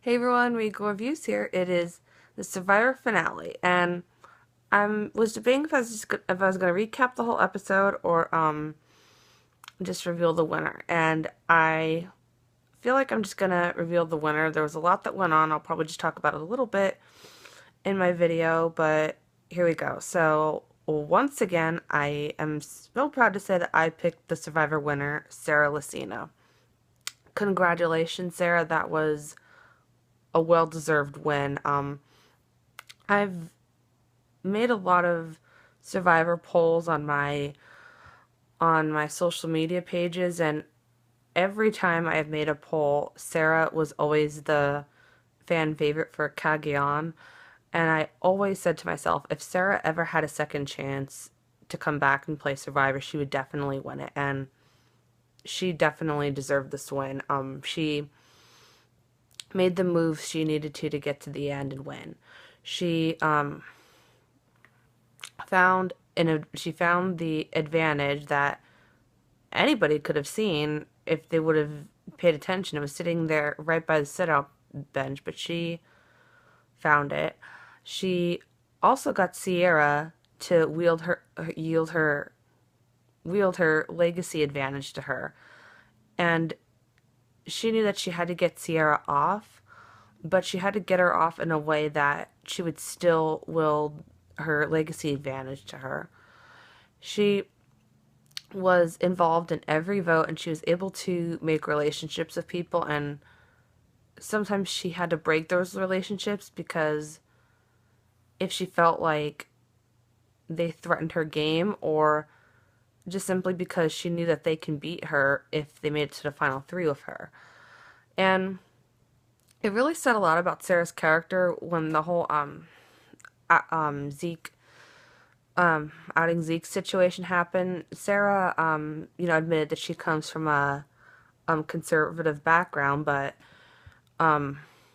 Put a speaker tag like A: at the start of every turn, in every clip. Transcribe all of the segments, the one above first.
A: Hey everyone, Regal Reviews here. It is the Survivor finale, and I was debating if I was gonna recap the whole episode or just reveal the winner. And I feel like I'm just gonna reveal the winner. There was a lot that went on. I'll probably just talk about it a little bit in my video, but here we go. So once again, I am so proud to say that I picked the Survivor winner, Sarah Lacina. Congratulations, Sarah. That was a well-deserved win. I've made a lot of Survivor polls on my social media pages, and every time I have made a poll, Sarah was always the fan favorite for Cagayan. And I always said to myself, if Sarah ever had a second chance to come back and play Survivor, she would definitely win it. And she definitely deserved this win. She made the moves she needed to get to the end and win. She she found the advantage that anybody could have seen if they would have paid attention. It was sitting there right by the sit-out bench, but she found it. She also got Sierra to wield her legacy advantage to her, and she knew that she had to get Sierra off, but she had to get her off in a way that she would still wield her legacy advantage to her. She was involved in every vote, and she was able to make relationships with people, and sometimes she had to break those relationships because if she felt like they threatened her game, or just simply because she knew that they can beat her if they made it to the final three with her. And it really said a lot about Sarah's character when the whole Zeke outing Zeke situation happened. Sarah admitted that she comes from a conservative background, but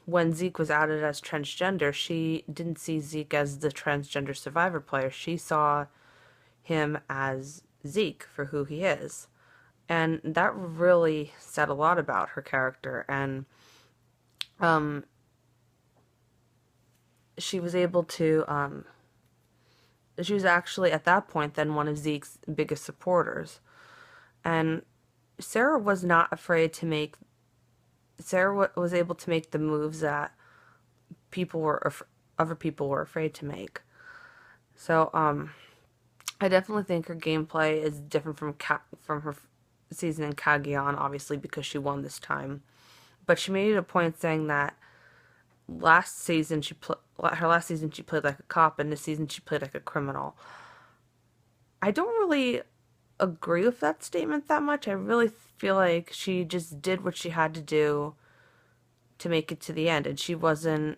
A: when Zeke was outed as transgender, she didn't see Zeke as the transgender Survivor player. She saw him as Zeke for who he is. And that really said a lot about her character. And um, she was able to, she was actually at that point then one of Zeke's biggest supporters. And Sarah was not afraid to make, Sarah was able to make the moves that other people were afraid to make. So, I definitely think her gameplay is different from her season in Cagayan, obviously, because she won this time. But she made it a point saying that her last season she played like a cop, and this season she played like a criminal. I don't really agree with that statement that much. I really feel like she just did what she had to do to make it to the end, and she wasn't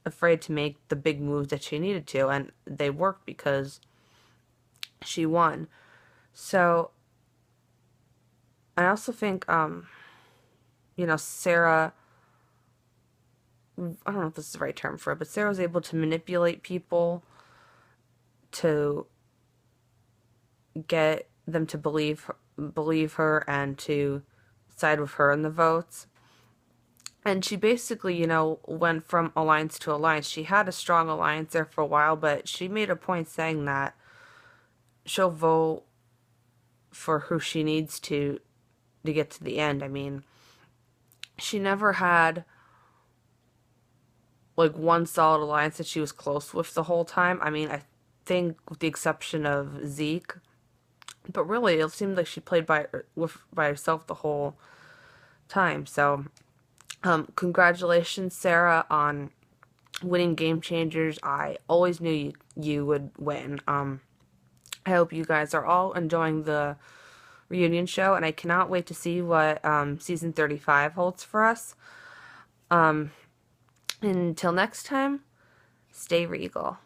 A: afraid to make the big moves that she needed to, and they worked because she won. So I also think Sarah, I don't know if this is the right term for it, but Sarah was able to manipulate people to get them to believe her and to side with her in the votes. And she basically, went from alliance to alliance. She had a strong alliance there for a while, but she made a point saying that she'll vote for who she needs to get to the end. I mean, she never had like one solid alliance that she was close with the whole time. I mean, I think with the exception of Zeke, but really it seemed like she played by herself the whole time. So, congratulations, Sarah, on winning Game Changers. I always knew you would win. I hope you guys are all enjoying the reunion show, and I cannot wait to see what season 35 holds for us. Until next time, stay regal.